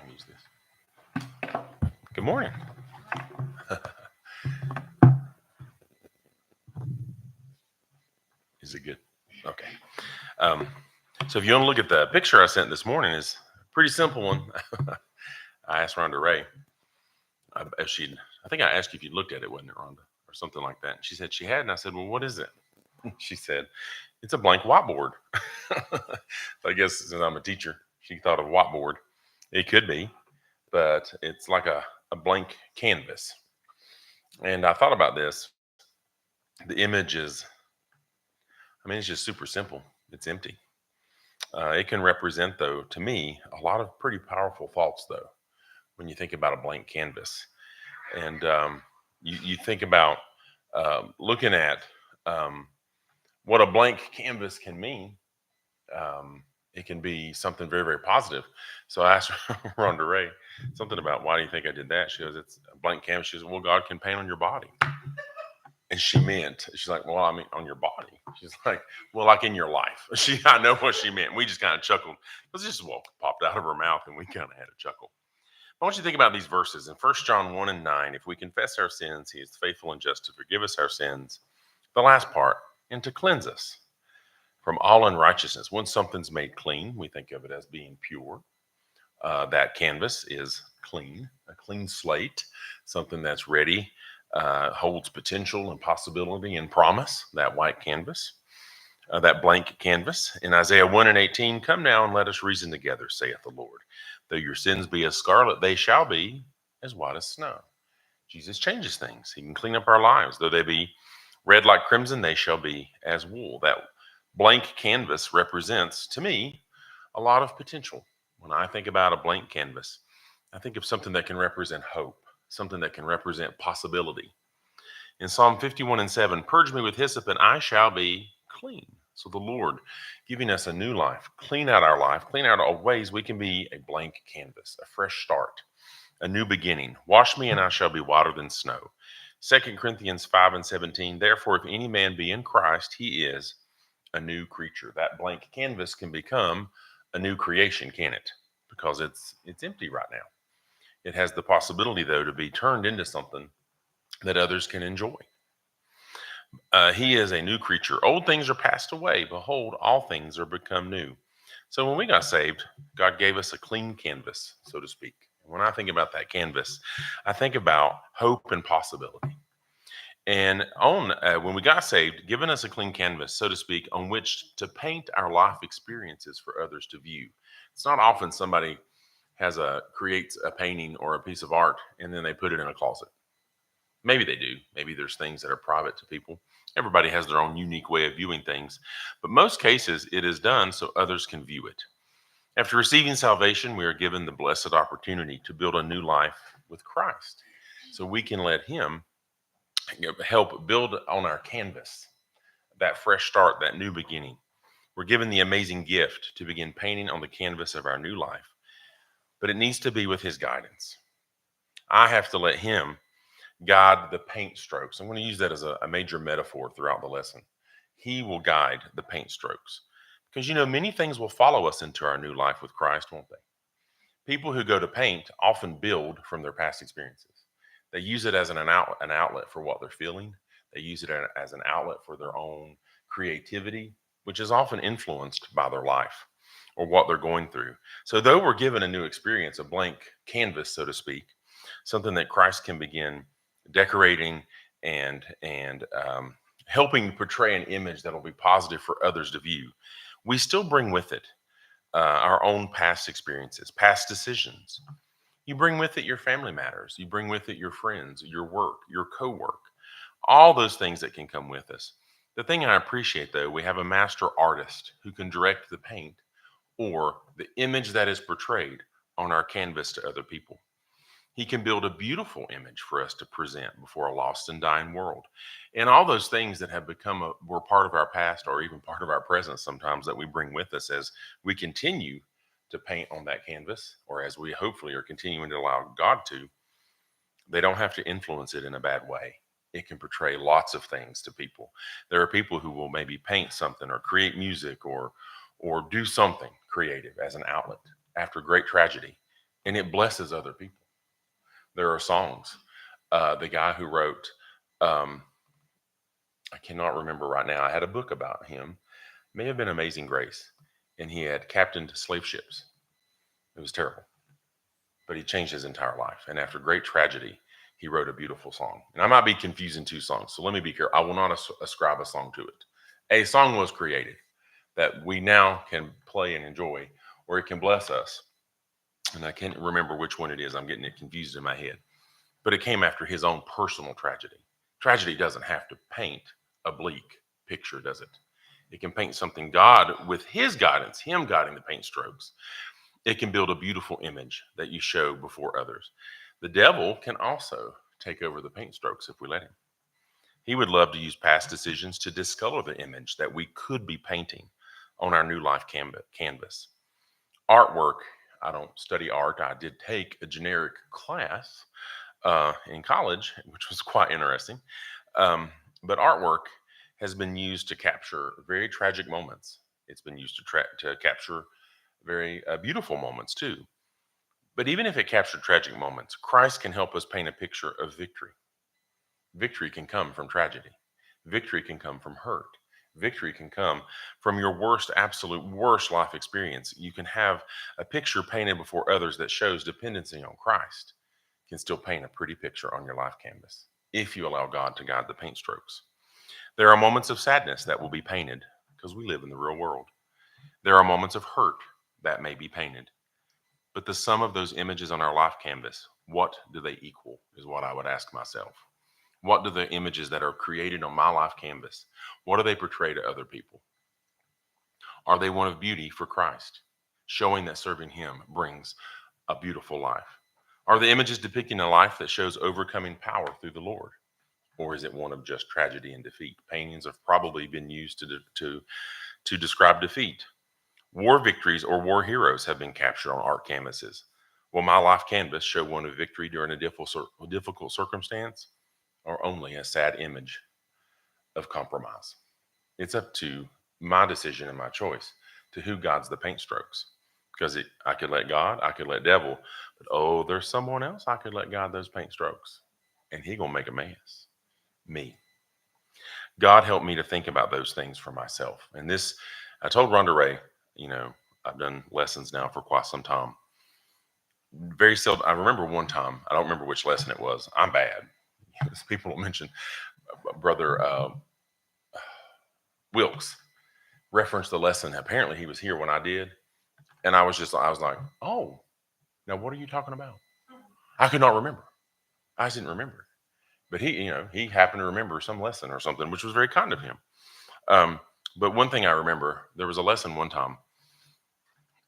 can use this. Good morning. Is it good? Okay. Um, so if you want to look at the picture I sent this morning, is a pretty simple one. I asked Rhonda Ray if she'd. I think I asked you if you'd looked at it, wasn't it, Rhonda, or something like that? And she said she had, and I said, "Well, what is it?" She said, "It's a blank whiteboard." So I guess since I'm a teacher, she thought of whiteboard. It could be, but it's like a blank canvas. And I thought about this. The image is, I mean, it's just super simple. It's empty. It can represent, though, to me, a lot of pretty powerful thoughts, though, when you think about a blank canvas. And you think about looking at um, what a blank canvas can mean. Um, it can be something very, very positive. So I asked Rhonda Ray something about why do you think I did that? She goes, it's a blank canvas. She goes, well, God can paint on your body. And she meant, she's like, well, I mean, on your body. She's like, well, like in your life. I know what she meant. We just kind of chuckled because this just popped out of her mouth and we kind of had a chuckle. I want you to think about these verses in 1 John 1 and 9. If we confess our sins, he is faithful and just to forgive us our sins. The last part, and to cleanse us from all unrighteousness. When something's made clean, we think of it as being pure. That canvas is clean, a clean slate, something that's ready, holds potential and possibility and promise, that white canvas. That blank canvas. In Isaiah 1 and 18, come now and let us reason together, saith the Lord. Though your sins be as scarlet, they shall be as white as snow. Jesus changes things. He can clean up our lives. Though they be red like crimson, they shall be as wool. That blank canvas represents, to me, a lot of potential. When I think about a blank canvas, I think of something that can represent hope, something that can represent possibility. In Psalm 51 and 7, purge me with hyssop and I shall be clean. So the Lord giving us a new life, clean out our life, clean out our ways we can be a blank canvas, a fresh start, a new beginning. Wash me and I shall be whiter than snow. 2 Corinthians 5 and 17, therefore if any man be in Christ, he is a new creature. That blank canvas can become a new creation, can it? Because it's empty right now. It has the possibility, though, to be turned into something that others can enjoy. He is a new creature. Old things are passed away. Behold, all things are become new. So when we got saved, God gave us a clean canvas, so to speak. When I think about that canvas, I think about hope and possibility. And on when we got saved, giving us a clean canvas, so to speak, on which to paint our life experiences for others to view. It's not often somebody creates a painting or a piece of art and then they put it in a closet. Maybe they do. Maybe there's things that are private to people. Everybody has their own unique way of viewing things. But most cases, it is done so others can view it. After receiving salvation, we are given the blessed opportunity to build a new life with Christ. So we can let Him help build on our canvas that fresh start, that new beginning. We're given the amazing gift to begin painting on the canvas of our new life, but it needs to be with His guidance. I have to let Him guide the paint strokes. I'm going to use that as a major metaphor throughout the lesson. He will guide the paint strokes because, many things will follow us into our new life with Christ, won't they? People who go to paint often build from their past experiences. They use it as an outlet for what they're feeling. They use it as an outlet for their own creativity, which is often influenced by their life or what they're going through. So though we're given a new experience, a blank canvas, so to speak, something that Christ can begin decorating and helping portray an image that will be positive for others to view, we still bring with it our own past experiences, past decisions. You bring with it your family matters. You bring with it your friends, your work, your co-work, all those things that can come with us. The thing I appreciate, though, we have a master artist who can direct the paint or the image that is portrayed on our canvas to other people. He can build a beautiful image for us to present before a lost and dying world. And all those things that have were part of our past or even part of our present sometimes that we bring with us as we continue to paint on that canvas, or as we hopefully are continuing to allow God to, they don't have to influence it in a bad way. It can portray lots of things to people. There are people who will maybe paint something or create music or do something creative as an outlet after great tragedy. and it blesses other people. There are songs. The guy who wrote, um, I cannot remember right now. I had a book about him. May have been Amazing Grace, and he had captained slave ships. It was terrible, but he changed his entire life. And after great tragedy, he wrote a beautiful song. And I might be confusing two songs, so let me be clear. I will not ascribe a song to it. A song was created that we now can play and enjoy, or it can bless us. And I can't remember which one it is. I'm getting it confused in my head. But it came after his own personal tragedy. Tragedy doesn't have to paint a bleak picture, does it? It can paint something God, with his guidance, him guiding the paint strokes. It can build a beautiful image that you show before others. The devil can also take over the paint strokes if we let him. He would love to use past decisions to discolor the image that we could be painting on our new life canvas. Artwork, I don't study art. I did take a generic class in college, which was quite interesting. Um, but artwork has been used to capture very tragic moments. It's been used to capture very beautiful moments too. But even if it captured tragic moments, Christ can help us paint a picture of victory. Victory can come from tragedy. Victory can come from hurt. Victory can come from your worst, absolute worst life experience. You can have a picture painted before others that shows dependency on Christ can still paint a pretty picture on your life canvas if you allow God to guide the paint strokes. There are moments of sadness that will be painted because we live in the real world. There are moments of hurt that may be painted. But the sum of those images on our life canvas, what do they equal is what I would ask myself. What do the images that are created on my life canvas, what do they portray to other people? Are they one of beauty for Christ, showing that serving him brings a beautiful life? Are the images depicting a life that shows overcoming power through the Lord? Or is it one of just tragedy and defeat? Paintings have probably been used to describe defeat. War victories or war heroes have been captured on art canvases. Will my life canvas show one of victory during a difficult circumstance, or only a sad image of compromise? It's up to my decision and my choice to who guides the paint strokes. Because I could let God, I could let devil, but oh, there's someone else I could let guide those paint strokes, and he gonna make a mess. Me. God helped me to think about those things for myself. And this, I told Rhonda Ray, you know, I've done lessons now for quite some time. Very seldom, I remember one time, I don't remember which lesson it was. I'm bad. People will mention Brother Wilkes referenced the lesson. Apparently he was here when I did. And I was like, oh, now what are you talking about? I could not remember. I just didn't remember. But he happened to remember some lesson or something, which was very kind of him. Um, but one thing I remember, there was a lesson one time.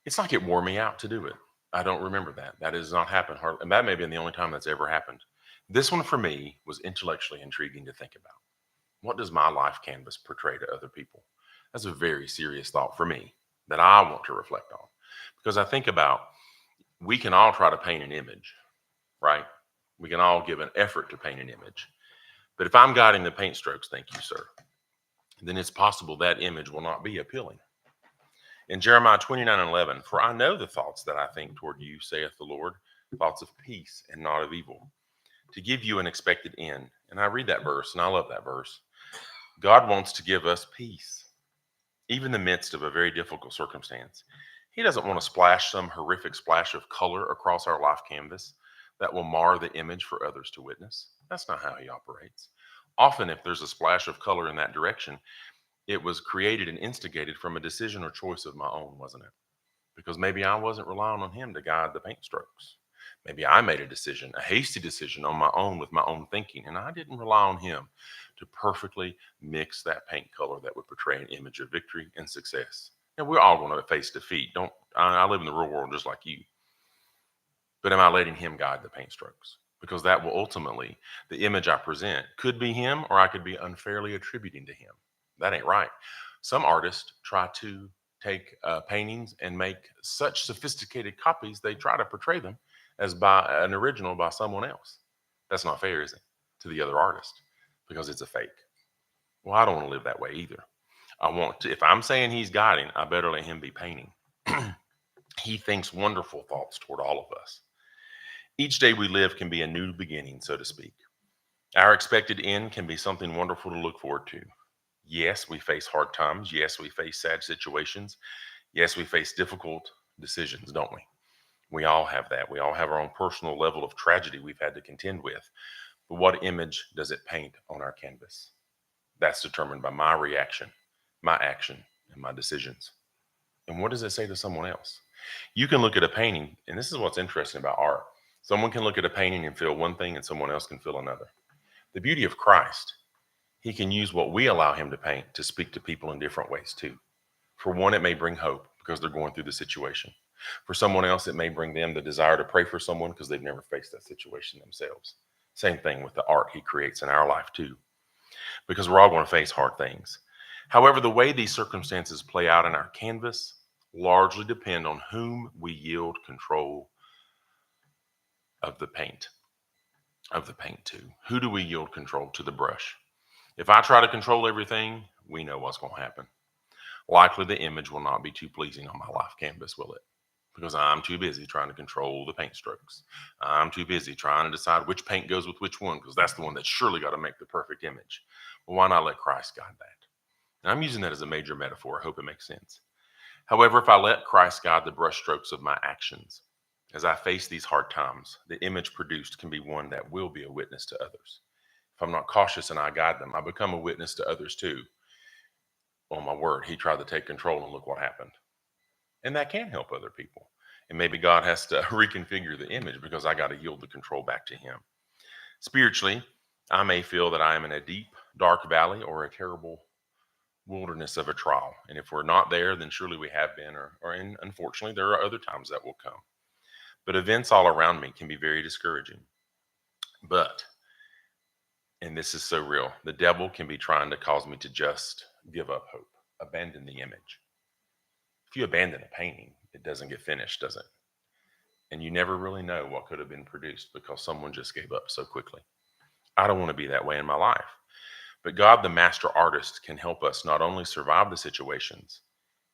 It's like it wore me out to do it. I don't remember that. That has not happened hardly, and that may have been the only time that's ever happened. This one for me was intellectually intriguing to think about. What does my life canvas portray to other people? That's a very serious thought for me that I want to reflect on. Because I think about, we can all try to paint an image, right? We can all give an effort to paint an image. But if I'm guiding the paint strokes, thank you, sir, then it's possible that image will not be appealing. In Jeremiah 29:11, for I know the thoughts that I think toward you, saith the Lord, thoughts of peace and not of evil, to give you an expected end. And I read that verse, and I love that verse. God wants to give us peace, even in the midst of a very difficult circumstance. He doesn't want to splash some horrific splash of color across our life canvas that will mar the image for others to witness. That's not how he operates. Often, if there's a splash of color in that direction, it was created and instigated from a decision or choice of my own, wasn't it? Because maybe I wasn't relying on him to guide the paint strokes. Maybe I made a decision, a hasty decision on my own with my own thinking, and I didn't rely on him to perfectly mix that paint color that would portray an image of victory and success. And we're all going to face defeat. I live in the real world just like you. But am I letting him guide the paint strokes? Because that will ultimately, the image I present could be him, or I could be unfairly attributing to him. That ain't right. Some artists try to take paintings and make such sophisticated copies, they try to portray them as by an original by someone else. That's not fair, is it, to the other artist? Because it's a fake. Well, I don't want to live that way either. I want to, if I'm saying he's guiding, I better let him be painting. He thinks wonderful thoughts toward all of us. Each day we live can be a new beginning, so to speak. Our expected end can be something wonderful to look forward to. Yes, we face hard times. Yes, we face sad situations. Yes, we face difficult decisions, don't we? We all have that. We all have our own personal level of tragedy we've had to contend with. But what image does it paint on our canvas? That's determined by my reaction, my action, and my decisions. And what does it say to someone else? You can look at a painting, and this is what's interesting about art. Someone can look at a painting and feel one thing, and someone else can feel another. The beauty of Christ, he can use what we allow him to paint to speak to people in different ways too. For one, it may bring hope because they're going through the situation. For someone else, it may bring them the desire to pray for someone because they've never faced that situation themselves. Same thing with the art he creates in our life too, because we're all going to face hard things. However, the way these circumstances play out in our canvas largely depend on whom we yield control of the paint, to. Who do we yield control to the brush? If I try to control everything, we know what's going to happen. Likely the image will not be too pleasing on my life canvas, will it? Because I'm too busy trying to control the paint strokes. I'm too busy trying to decide which paint goes with which one, because that's the one that's surely got to make the perfect image. Well, why not let Christ guide that? And I'm using that as a major metaphor. I hope it makes sense. However, if I let Christ guide the brushstrokes of my actions, as I face these hard times, the image produced can be one that will be a witness to others. If I'm not cautious and I guide them, I become a witness to others too. On my word, he tried to take control and look what happened. And that can help other people. And maybe God has to reconfigure the image because I got to yield the control back to him. Spiritually, I may feel that I am in a deep, dark valley or a terrible wilderness of a trial. And if we're not there, then surely we have been, and unfortunately, there are other times that will come. But events all around me can be very discouraging. But, and this is so real, the devil can be trying to cause me to just give up hope, abandon the image. If you abandon a painting, it doesn't get finished, does it? And you never really know what could have been produced because someone just gave up so quickly. I don't want to be that way in my life. But God, the master artist, can help us not only survive the situations,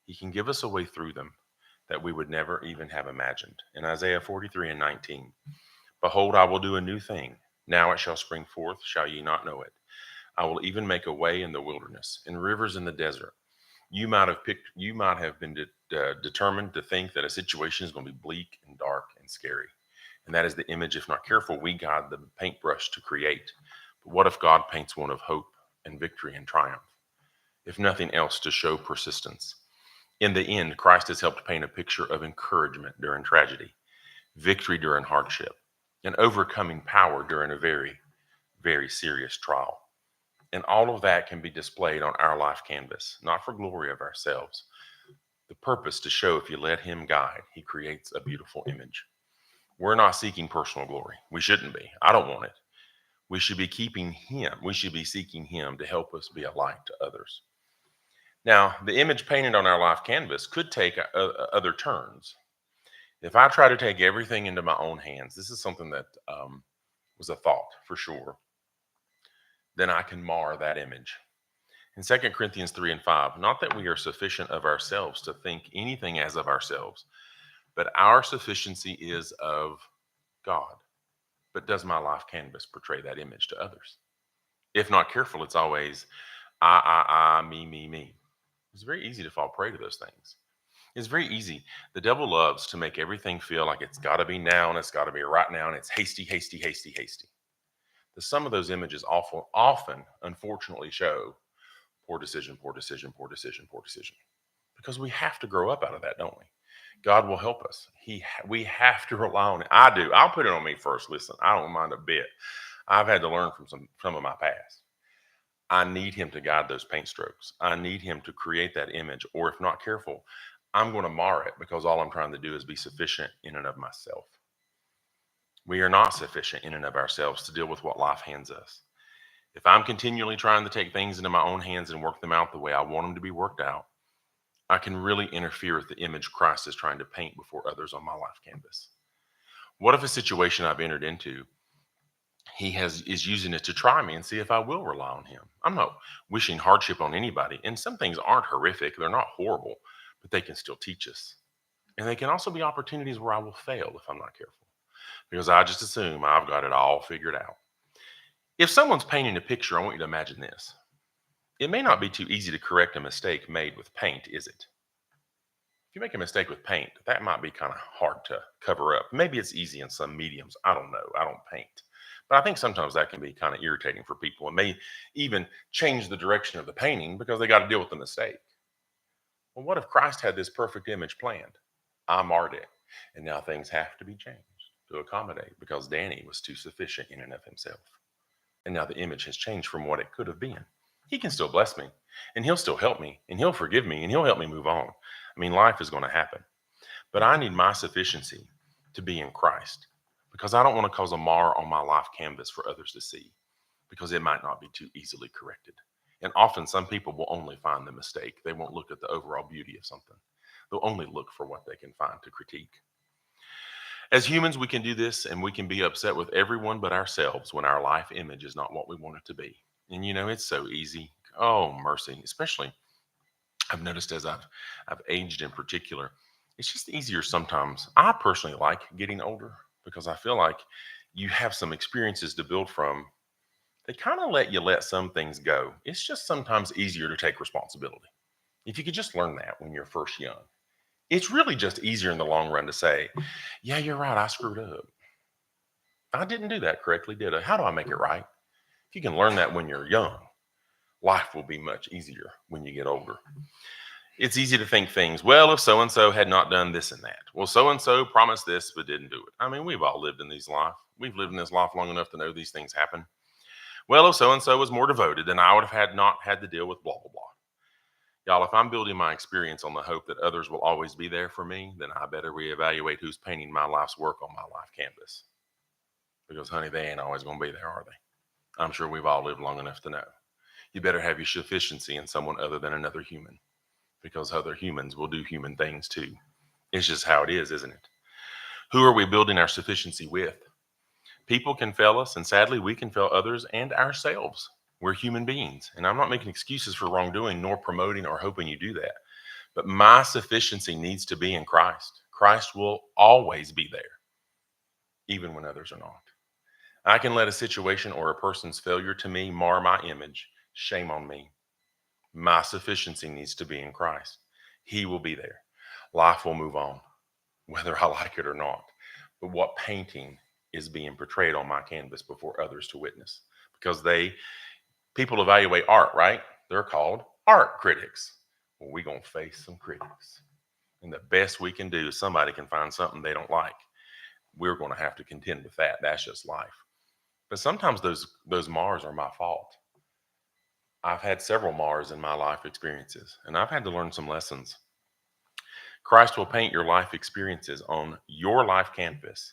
he can give us a way through them that we would never even have imagined. In Isaiah 43:19, behold, I will do a new thing. Now it shall spring forth. Shall ye not know it? I will even make a way in the wilderness, and rivers in the desert. You might have been determined to think that a situation is going to be bleak and dark and scary. And that is the image, if not careful, we guide the paintbrush to create. But what if God paints one of hope and victory and triumph? If nothing else, to show persistence. In the end, Christ has helped paint a picture of encouragement during tragedy, victory during hardship, and overcoming power during a very, very serious trial. And all of that can be displayed on our life canvas, not for glory of ourselves. The purpose to show if you let him guide, he creates a beautiful image. We're not seeking personal glory. We shouldn't be. I don't want it. We should be seeking him to help us be a light to others. Now, the image painted on our life canvas could take other turns. If I try to take everything into my own hands, this is something that was a thought for sure, then I can mar that image. In 2 Corinthians 3:5, not that we are sufficient of ourselves to think anything as of ourselves, but our sufficiency is of God. But does my life canvas portray that image to others? If not careful, it's always me. It's very easy to fall prey to those things. It's very easy. The devil loves to make everything feel like it's got to be now and it's got to be right now and it's hasty, hasty, hasty, hasty. The sum of those images often, unfortunately, show poor decision, poor decision, poor decision, poor decision. Because we have to grow up out of that, don't we? God will help us. We have to rely on it. I do. I'll put it on me first. Listen, I don't mind a bit. I've had to learn from some of my past. I need him to guide those paint strokes. I need him to create that image. Or if not careful, I'm going to mar it because all I'm trying to do is be sufficient in and of myself. We are not sufficient in and of ourselves to deal with what life hands us. If I'm continually trying to take things into my own hands and work them out the way I want them to be worked out, I can really interfere with the image Christ is trying to paint before others on my life canvas. What if a situation I've entered into, is using it to try me and see if I will rely on him? I'm not wishing hardship on anybody, and some things aren't horrific, they're not horrible, but they can still teach us. And they can also be opportunities where I will fail if I'm not careful. because I just assume I've got it all figured out. If someone's painting a picture, I want you to imagine this. It may not be too easy to correct a mistake made with paint, is it? If you make a mistake with paint, that might be kind of hard to cover up. Maybe it's easy in some mediums. I don't know. I don't paint. But I think sometimes that can be kind of irritating for people and may even change the direction of the painting because they got to deal with the mistake. Well, what if Christ had this perfect image planned? I marred it. And now things have to be changed to accommodate because Danny was too sufficient in and of himself. And now the image has changed from what it could have been. He can still bless me, and he'll still help me, and he'll forgive me, and he'll help me move on. I mean, life is going to happen. But I need my sufficiency to be in Christ because I don't want to cause a mar on my life canvas for others to see because it might not be too easily corrected. And often some people will only find the mistake. They won't look at the overall beauty of something. They'll only look for what they can find to critique. As humans, we can do this and we can be upset with everyone but ourselves when our life image is not what we want it to be. And it's so easy. Oh, mercy. Especially I've noticed as I've aged in particular, it's just easier sometimes. I personally like getting older because I feel like you have some experiences to build from. They kind of let you let some things go. It's just sometimes easier to take responsibility. If you could just learn that when you're first young, it's really just easier in the long run to say, yeah, you're right. I screwed up. I didn't do that correctly, did I? How do I make it right? If you can learn that when you're young, life will be much easier when you get older. It's easy to think things, well, if so and so had not done this and that. Well, so and so promised this but didn't do it. I mean, we've all lived in these life. We've lived in this life long enough to know these things happen. Well, if so and so was more devoted, then I would have not had to deal with blah blah blah. Y'all, if I'm building my experience on the hope that others will always be there for me, then I better reevaluate who's painting my life's work on my life canvas. Because, honey, they ain't always going to be there, are they? I'm sure we've all lived long enough to know. You better have your sufficiency in someone other than another human, because other humans will do human things too. It's just how it is, isn't it? Who are we building our sufficiency with? People can fail us, and sadly, we can fail others and ourselves. We're human beings, and I'm not making excuses for wrongdoing, nor promoting or hoping you do that. But my sufficiency needs to be in Christ. Christ will always be there, even when others are not. I can let a situation or a person's failure to me mar my image. Shame on me. My sufficiency needs to be in Christ. He will be there. Life will move on, whether I like it or not. But what painting is being portrayed on my canvas before others to witness? Because people evaluate art, right? They're called art critics. Well, we're going to face some critics. And the best we can do is somebody can find something they don't like. We're going to have to contend with that. That's just life. But sometimes those mars are my fault. I've had several mars in my life experiences, and I've had to learn some lessons. Christ will paint your life experiences on your life canvas,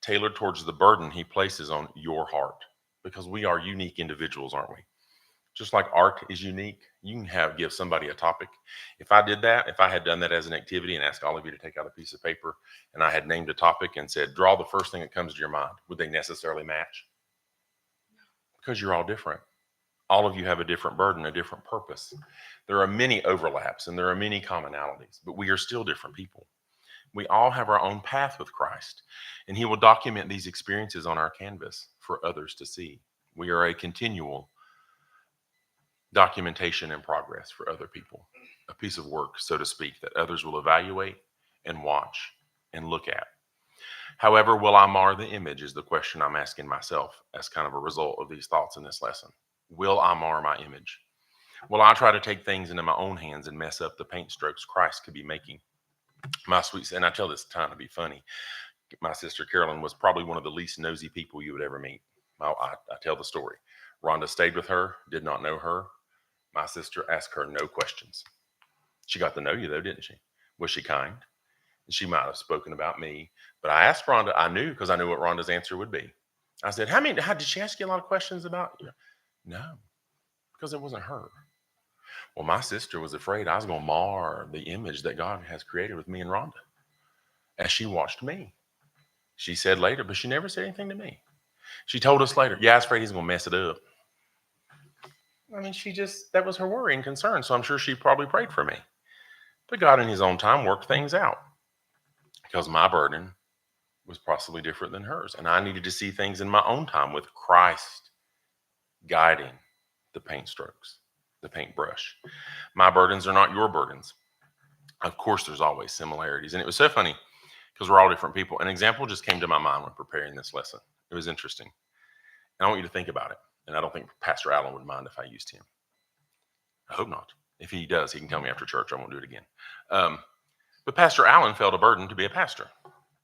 tailored towards the burden he places on your heart, because we are unique individuals, aren't we? Just like art is unique, you can give somebody a topic. If I had done that as an activity and asked all of you to take out a piece of paper and I had named a topic and said, draw the first thing that comes to your mind, would they necessarily match? Because you're all different. All of you have a different burden, a different purpose. There are many overlaps and there are many commonalities, but we are still different people. We all have our own path with Christ, and he will document these experiences on our canvas for others to see. We are a continual documentation in progress for other people, a piece of work, so to speak, that others will evaluate and watch and look at. However, will I mar the image is the question I'm asking myself as kind of a result of these thoughts in this lesson. Will I mar my image? Will I try to take things into my own hands and mess up the paint strokes Christ could be making? My sweet, and I tell this time to be funny, my sister Carolyn was probably one of the least nosy people you would ever meet. I tell the story. Rhonda stayed with her, did not know her. My sister asked her no questions. She got to know you though, didn't she? Was she kind? And she might have spoken about me, but I asked Rhonda, I knew because I knew what Rhonda's answer would be. I said, how did she ask you a lot of questions about you? No, because it wasn't her. Well, my sister was afraid I was going to mar the image that God has created with me and Rhonda as she watched me. She said later, but she never said anything to me. She told us later, yeah, I was afraid he's going to mess it up. I mean, that was her worry and concern. So I'm sure she probably prayed for me. But God in his own time worked things out because my burden was possibly different than hers. And I needed to see things in my own time with Christ guiding the paint strokes, the paintbrush. My burdens are not your burdens. Of course, there's always similarities. And it was so funny because we're all different people. An example just came to my mind when preparing this lesson. It was interesting. And I want you to think about it. And I don't think Pastor Allen would mind if I used him. I hope not. If he does, he can tell me after church. I won't do it again. Um, but Pastor Allen felt a burden to be a pastor.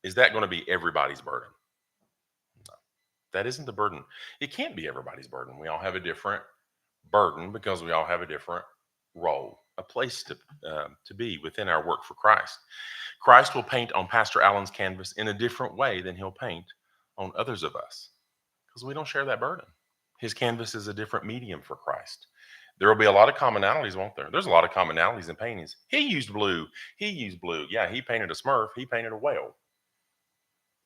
Is that going to be everybody's burden? No, that isn't the burden. It can't be everybody's burden. We all have a different burden because we all have a different role, a place to be within our work for Christ. Christ will paint on Pastor Allen's canvas in a different way than he'll paint on others of us because we don't share that burden. His canvas is a different medium for Christ. There will be a lot of commonalities, won't there? There's a lot of commonalities in paintings. He used blue. He used blue. Yeah, he painted a Smurf. He painted a whale.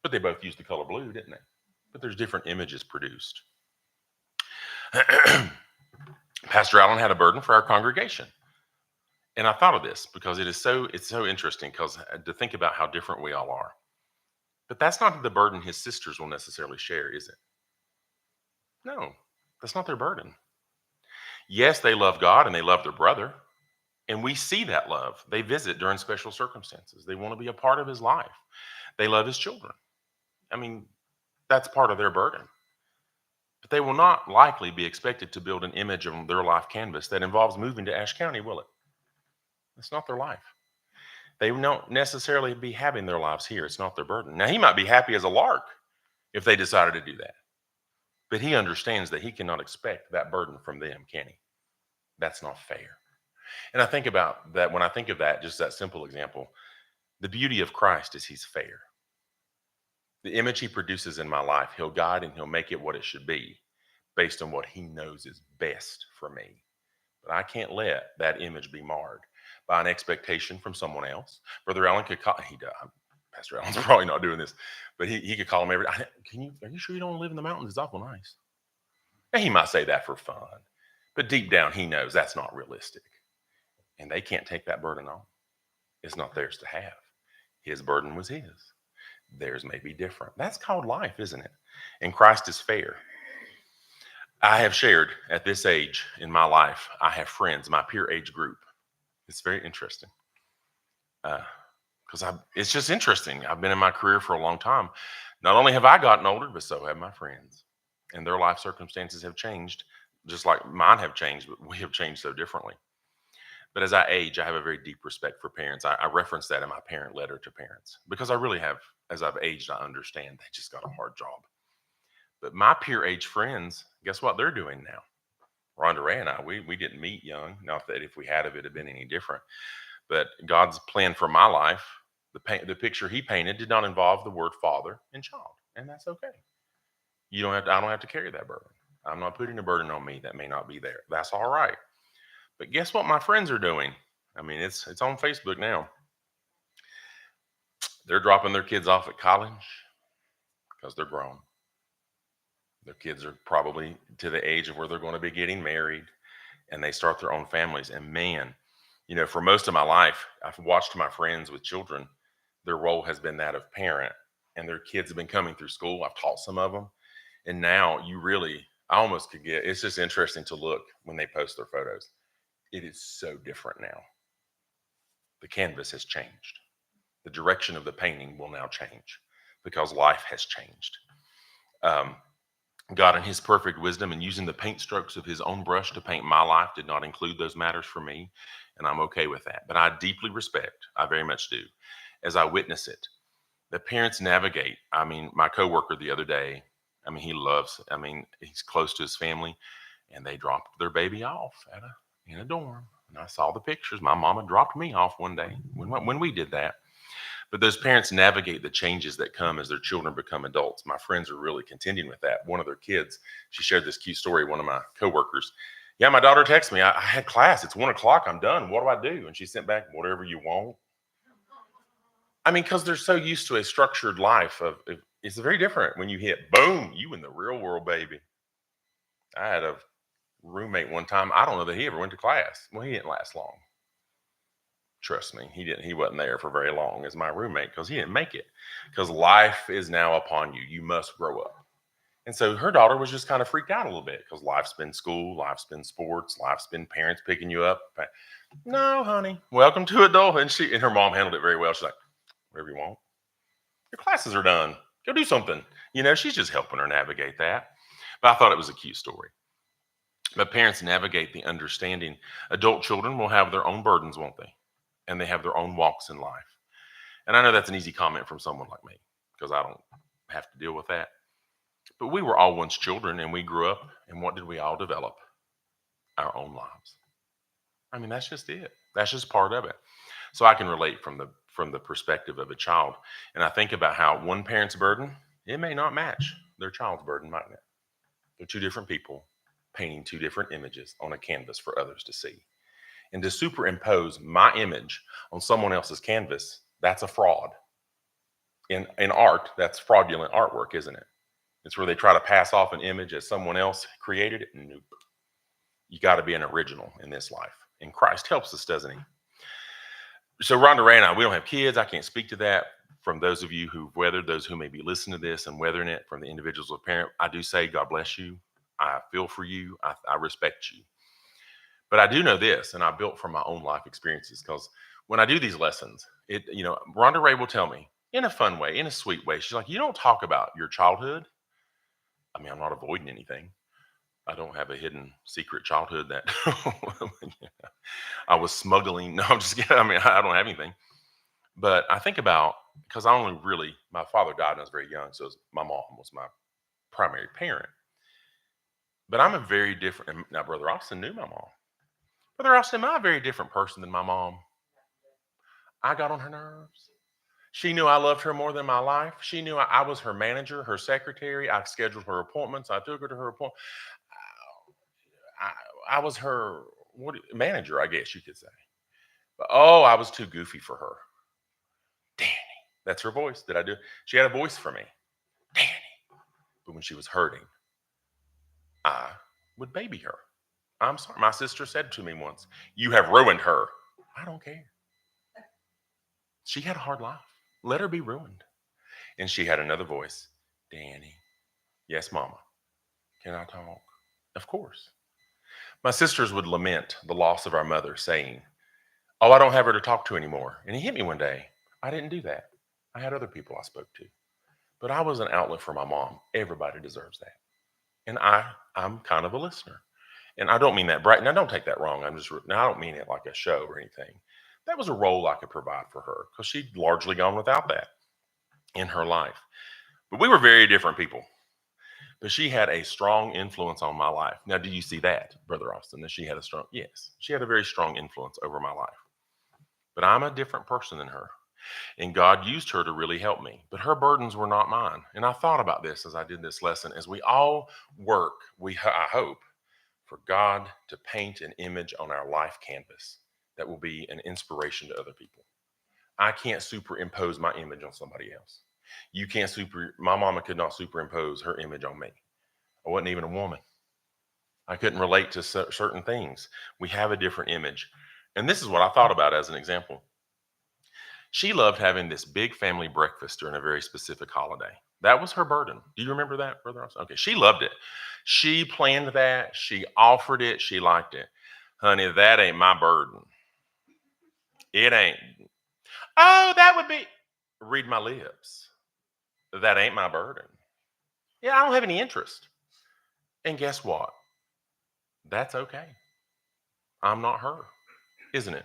But they both used the color blue, didn't they? But there's different images produced. Pastor Allen had a burden for our congregation. And I thought of this because it's so interesting because to think about how different we all are. But that's not the burden his sisters will necessarily share, is it? No, that's not their burden. Yes, they love God and they love their brother. And we see that love. They visit during special circumstances. They want to be a part of his life. They love his children. I mean, that's part of their burden. But they will not likely be expected to build an image of their life canvas that involves moving to Ashe County, will it? It's not their life. They won't necessarily be having their lives here. It's not their burden. Now, he might be happy as a lark if they decided to do that. But he understands that he cannot expect that burden from them, can he? That's not fair. And I think about that when I think of that, just that simple example, the beauty of Christ is he's fair. The image he produces in my life, he'll guide and he'll make it what it should be based on what he knows is best for me. But I can't let that image be marred by an expectation from someone else. Brother Allen could call, Pastor Allen's probably not doing this, but he could call him are you sure you don't live in the mountains? It's awful nice. And he might say that for fun, but deep down he knows that's not realistic. And they can't take that burden on. It's not theirs to have. His burden was his. Theirs may be different. That's called life, isn't it? And Christ is fair. I have shared at this age in my life, I have friends, my peer age group. It's very interesting. Because it's just interesting. I've been in my career for a long time. Not only have I gotten older, but so have my friends. And their life circumstances have changed, just like mine have changed, but we have changed so differently. But as I age, I have a very deep respect for parents. I reference that in my parent letter to parents because I really have, as I've aged, I understand they just got a hard job. But my peer age friends, guess what they're doing now? Rhonda Ray and I, we didn't meet young. Not that if we had, if it had been any different. But God's plan for my life, the picture he painted did not involve the word father and child. And that's okay. I don't have to carry that burden. I'm not putting a burden on me that may not be there. That's all right. But guess what my friends are doing? I mean, it's on Facebook now. They're dropping their kids off at college because they're grown. Their kids are probably to the age of where they're going to be getting married and they start their own families. And man, for most of my life, I've watched my friends with children. Their role has been that of parent and their kids have been coming through school. I've taught some of them. And now I almost could it's just interesting to look when they post their photos. It is so different now. The canvas has changed. The direction of the painting will now change because life has changed. God, in his perfect wisdom and using the paint strokes of his own brush to paint my life, did not include those matters for me. And I'm okay with that. But I deeply respect, I very much do, as I witness it, that parents navigate. I mean, my coworker the other day, he's close to his family, and they dropped their baby off in a dorm. And I saw the pictures. My mama dropped me off one day when we did that. But those parents navigate the changes that come as their children become adults. My friends are really contending with that. One of their kids, she shared this cute story, one of my coworkers. Yeah, my daughter texted me. I had class. It's 1:00. I'm done. What do I do? And she sent back, whatever you want. I mean, because they're so used to a structured life. It's very different when you hit, boom, you in the real world, baby. I had a roommate one time. I don't know that he ever went to class. Well, he didn't last long. Trust me, he wasn't there for very long as my roommate because he didn't make it. Because life is now upon you. You must grow up. And so her daughter was just kind of freaked out a little bit because life's been school, life's been sports, life's been parents picking you up. But no, honey, welcome to adulthood. And her mom handled it very well. She's like, wherever you want. Your classes are done. Go do something. She's just helping her navigate that. But I thought it was a cute story. But parents navigate the understanding. Adult children will have their own burdens, won't they? And they have their own walks in life. And I know that's an easy comment from someone like me because I don't have to deal with that. But we were all once children and we grew up. And what did we all develop? Our own lives. I mean, that's just it. That's just part of it. So I can relate from the perspective of a child. And I think about how one parent's burden, it may not match their child's burden, mightn't it? They're two different people painting two different images on a canvas for others to see. And to superimpose my image on someone else's canvas, that's a fraud. In art, that's fraudulent artwork, isn't it? It's where they try to pass off an image as someone else created it. Nope. You got to be an original in this life. And Christ helps us, doesn't he? So Rhonda Ray and I, we don't have kids. I can't speak to that. From those of you who've weathered, those who may be listening to this and weathering it, from the individuals of parent, I do say, God bless you. I feel for you. I respect you. But I do know this, and I built from my own life experiences, because when I do these lessons, Rhonda Ray will tell me in a fun way, in a sweet way. She's like, you don't talk about your childhood. I mean, I'm not avoiding anything. I don't have a hidden secret childhood that I was smuggling. No, I'm just kidding. I mean, I don't have anything. But I think about, because my father died when I was very young. So my mom was my primary parent. But I'm a very different, now Brother Austin knew my mom. Brother Austin, am I a very different person than my mom? I got on her nerves. She knew I loved her more than my life. She knew I was her manager, her secretary. I scheduled her appointments. I took her to her appointment. I was her manager, I guess you could say. But I was too goofy for her. Danny. That's her voice. She had a voice for me. Danny. But when she was hurting, I would baby her. I'm sorry. My sister said to me once, you have ruined her. I don't care. She had a hard life. Let her be ruined. And she had another voice. Danny. Yes, Mama. Can I talk? Of course. My sisters would lament the loss of our mother, saying, I don't have her to talk to anymore. And he hit me one day. I didn't do that. I had other people I spoke to. But I was an outlet for my mom. Everybody deserves that. And I'm kind of a listener. And I don't mean that bright. Now, don't take that wrong. I don't mean it like a show or anything. That was a role I could provide for her because she'd largely gone without that in her life. But we were very different people. But she had a strong influence on my life. Now, do you see that, Brother Austin, that she had yes, she had a very strong influence over my life. But I'm a different person than her. And God used her to really help me. But her burdens were not mine. And I thought about this as I did this lesson. As we all work, I hope, for God to paint an image on our life canvas that will be an inspiration to other people. I can't superimpose my image on somebody else. My mama could not superimpose her image on me. I wasn't even a woman. I couldn't relate to certain things. We have a different image. And this is what I thought about as an example. She loved having this big family breakfast during a very specific holiday. That was her burden. Do you remember that, Brother Austin? Okay, she loved it. She planned that. She offered it. She liked it. Honey, that ain't my burden. It ain't. Oh, that would be. Read my lips. That ain't my burden. Yeah, I don't have any interest. And guess what? That's okay. I'm not her, isn't it?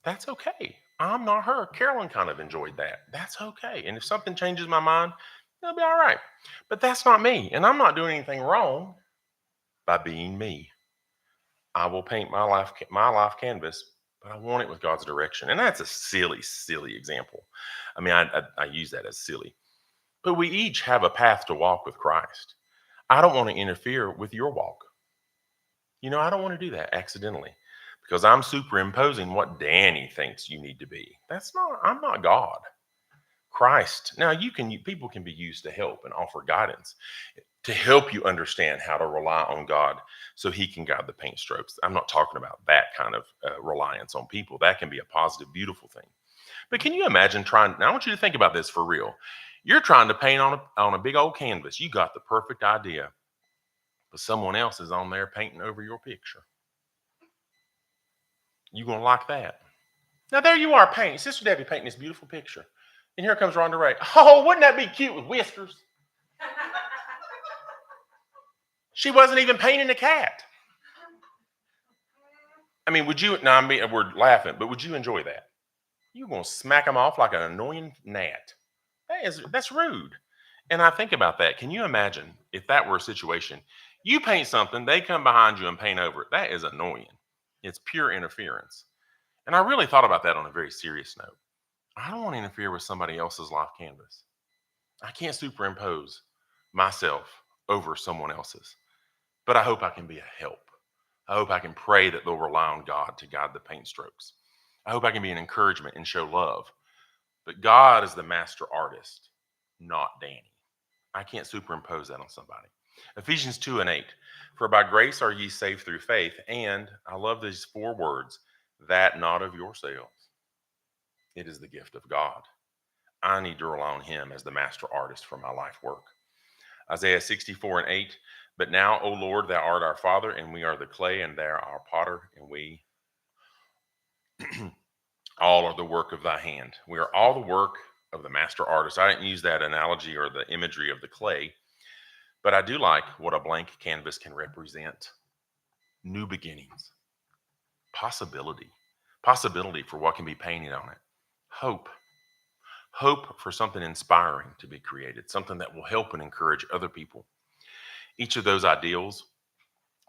That's okay. I'm not her. Carolyn kind of enjoyed that. That's okay. And if something changes my mind, it'll be all right. But that's not me. And I'm not doing anything wrong by being me. I will paint my life canvas, but I want it with God's direction. And that's a silly, silly example. I mean, I use that as silly. But we each have a path to walk with Christ. I don't want to interfere with your walk. I don't want to do that accidentally because I'm superimposing what Danny thinks you need to be. I'm not God. Christ. Now people can be used to help and offer guidance. to help you understand how to rely on God so he can guide the paint strokes. I'm not talking about that kind of reliance on people. That can be a positive, beautiful thing. But can you imagine trying? Now, I want you to think about this for real. You're trying to paint on a big old canvas. You got the perfect idea, but someone else is on there painting over your picture. You gonna like that? Now there you are painting, Sister Debbie painting this beautiful picture, and here comes Rhonda Ray. Oh, wouldn't that be cute with whiskers? She wasn't even painting a cat. I mean, would you? Now we're laughing, but would you enjoy that? You gonna smack them off like an annoying gnat? That's rude. And I think about that. Can you imagine if that were a situation? You paint something, they come behind you and paint over it. That is annoying. It's pure interference. And I really thought about that on a very serious note. I don't want to interfere with somebody else's life canvas. I can't superimpose myself over someone else's, but I hope I can be a help. I hope I can pray that they'll rely on God to guide the paint strokes. I hope I can be an encouragement and show love. But God is the master artist, not Danny. I can't superimpose that on somebody. Ephesians 2:8. For by grace are ye saved through faith. And I love these 4 words, that not of yourselves. It is the gift of God. I need to rely on him as the master artist for my life work. Isaiah 64:8. But now, O Lord, thou art our Father, and we are the clay, and thou our potter, and we all are the work of thy hand. We are all the work of the master artist. I didn't use that analogy or the imagery of the clay, but I do like what a blank canvas can represent. New beginnings, possibility for what can be painted on it, hope for something inspiring to be created, something that will help and encourage other people. Each of those ideals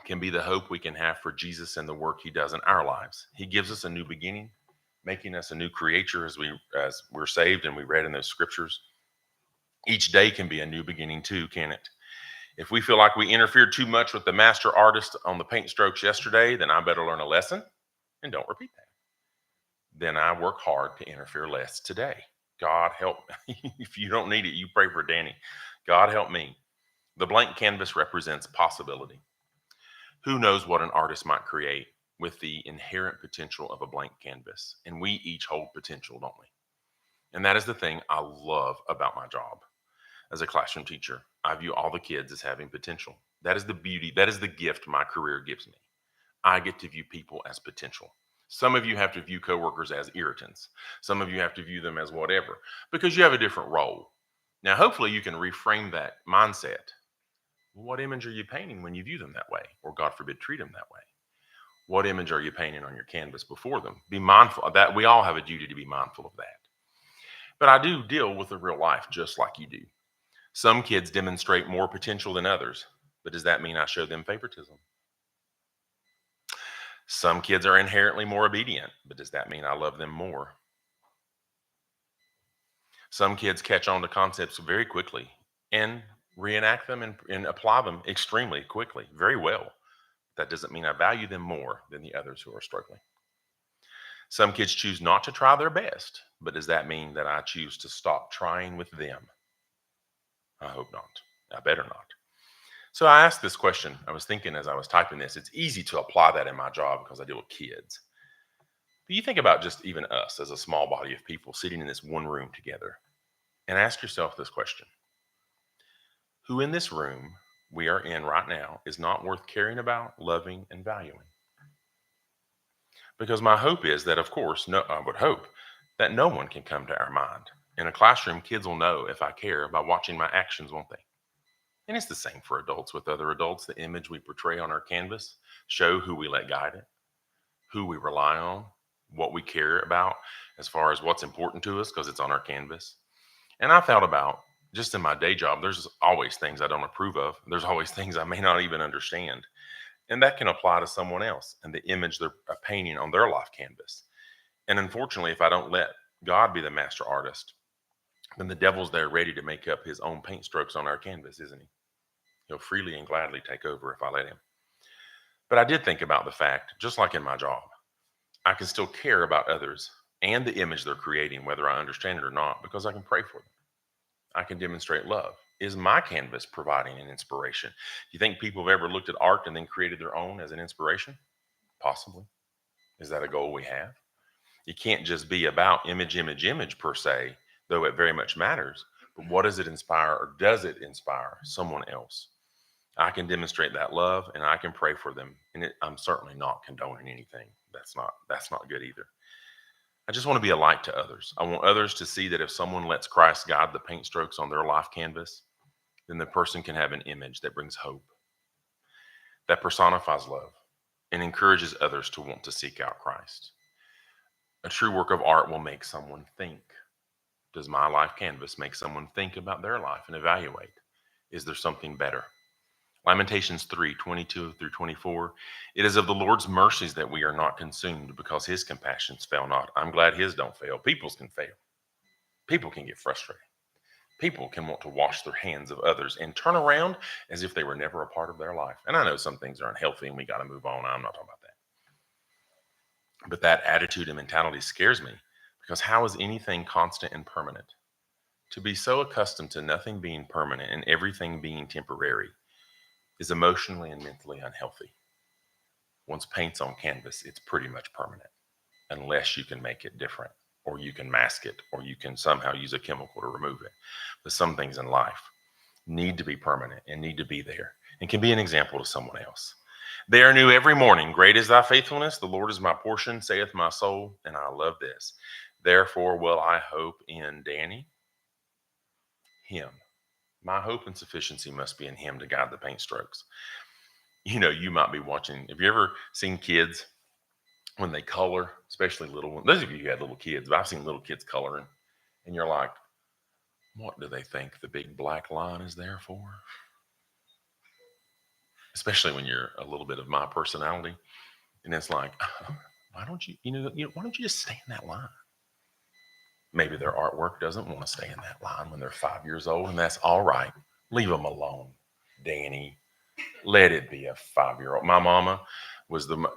can be the hope we can have for Jesus and the work he does in our lives. He gives us a new beginning, making us a new creature as we're saved, and we read in those scriptures. Each day can be a new beginning too, can it? If we feel like we interfered too much with the master artist on the paint strokes yesterday, then I better learn a lesson and don't repeat that. Then I work hard to interfere less today. God help me. If you don't need it, you pray for Danny. God help me. The blank canvas represents possibility. Who knows what an artist might create with the inherent potential of a blank canvas? And we each hold potential, don't we? And that is the thing I love about my job. As a classroom teacher, I view all the kids as having potential. That is the beauty, that is the gift my career gives me. I get to view people as potential. Some of you have to view coworkers as irritants. Some of you have to view them as whatever, because you have a different role. Now, hopefully you can reframe that mindset. What image are you painting when you view them that way? Or God forbid, treat them that way? What image are you painting on your canvas before them? Be mindful of that. We all have a duty to be mindful of that. But I do deal with the real life just like you do. Some kids demonstrate more potential than others, but does that mean I show them favoritism? Some kids are inherently more obedient, but does that mean I love them more? Some kids catch on to concepts very quickly and reenact them and apply them extremely quickly, very well. That doesn't mean I value them more than the others who are struggling. Some kids choose not to try their best, but does that mean that I choose to stop trying with them? I hope not. I better not. So I asked this question. I was thinking as I was typing this, it's easy to apply that in my job because I deal with kids. But you think about just even us as a small body of people sitting in this one room together, and ask yourself this question. Who in this room we are in right now is not worth caring about, loving, and valuing? Because my hope is that, of course, I would hope that no one can come to our mind. In a classroom, kids will know if I care by watching my actions, won't they? And it's the same for adults with other adults. The image we portray on our canvas show who we let guide it, who we rely on, what we care about as far as what's important to us because it's on our canvas. And I thought about just in my day job, there's always things I don't approve of. There's always things I may not even understand. And that can apply to someone else and the image they're painting on their life canvas. And unfortunately, if I don't let God be the master artist, then the devil's there ready to make up his own paint strokes on our canvas, isn't he? He'll freely and gladly take over if I let him. But I did think about the fact, just like in my job, I can still care about others and the image they're creating, whether I understand it or not, because I can pray for them. I can demonstrate love. Is my canvas providing an inspiration? Do you think people have ever looked at art and then created their own as an inspiration? Possibly. Is that a goal we have? It can't just be about image per se, though it very much matters. But what does it inspire, or does it inspire someone else? I can demonstrate that love and I can pray for them. And I'm certainly not condoning anything. That's not good either. I just want to be a light to others. I want others to see that if someone lets Christ guide the paint strokes on their life canvas, then the person can have an image that brings hope, that personifies love, and encourages others to want to seek out Christ. A true work of art will make someone think. Does my life canvas make someone think about their life and evaluate? Is there something better? Lamentations 3:22-24. It is of the Lord's mercies that we are not consumed, because his compassions fail not. I'm glad his don't fail. People's can fail. People can get frustrated. People can want to wash their hands of others and turn around as if they were never a part of their life. And I know some things are unhealthy and we got to move on. I'm not talking about that. But that attitude and mentality scares me, because how is anything constant and permanent? To be so accustomed to nothing being permanent and everything being temporary is emotionally and mentally unhealthy. Once paint's on canvas, it's pretty much permanent, unless you can make it different, or you can mask it, or you can somehow use a chemical to remove it. But some things in life need to be permanent and need to be there and can be an example to someone else. They are new every morning. Great is thy faithfulness. The Lord is my portion, saith my soul. And I love this. Therefore will I hope in Danny, him. My hope and sufficiency must be in him to guide the paint strokes. You might be watching. Have you ever seen kids when they color, especially little ones? Those of you who had little kids, but I've seen little kids coloring, and you're like, what do they think the big black line is there for? Especially when you're a little bit of my personality, and it's like, why don't why don't you just stay in that line? Maybe their artwork doesn't want to stay in that line when they're 5 years old, and that's all right. Leave them alone, Danny. Let it be a 5-year-old. My mama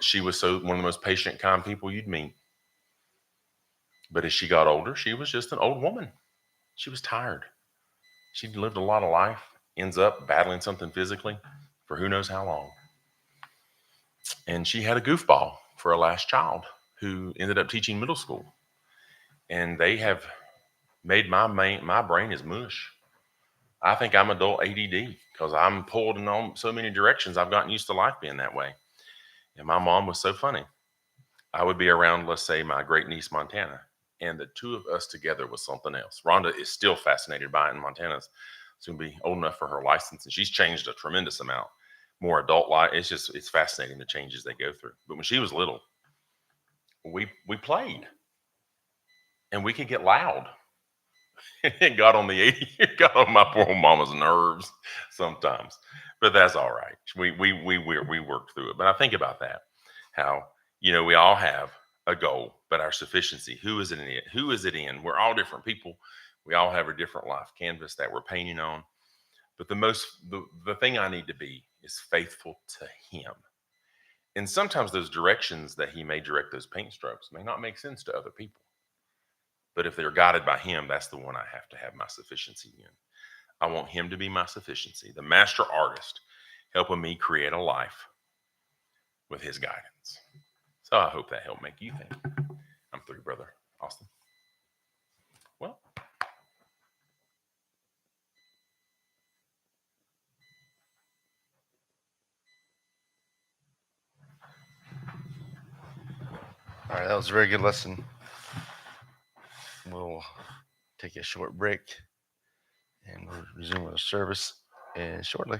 she was one of the most patient, kind people you'd meet. But as she got older, she was just an old woman. She was tired. She'd lived a lot of life, ends up battling something physically for who knows how long. And she had a goofball for a last child who ended up teaching middle school. And they have made my brain is mush. I think I'm adult ADD because I'm pulled in all so many directions. I've gotten used to life being that way. And my mom was so funny. I would be around, let's say, my great niece, Montana, and the two of us together was something else. Rhonda is still fascinated by it, and Montana's soon be old enough for her license, and she's changed a tremendous amount. More adult life. It's fascinating the changes they go through. But when she was little, we played, and we could get loud. It got on it got on my poor mama's nerves sometimes, but that's all right. We worked through it. But I think about that, how we all have a goal, but our sufficiency, who is it in? Who is it in? We're all different people. We all have a different life canvas that we're painting on. But the thing I need to be is faithful to him. And sometimes those directions that he may direct those paint strokes may not make sense to other people. But if they're guided by him, that's the one I have to have my sufficiency in. I want him to be my sufficiency, the master artist, helping me create a life with his guidance. So I hope that helped make you think. I'm through, brother Austin. Well, all right, that was a very good lesson. We'll take a short break and we'll resume our service shortly.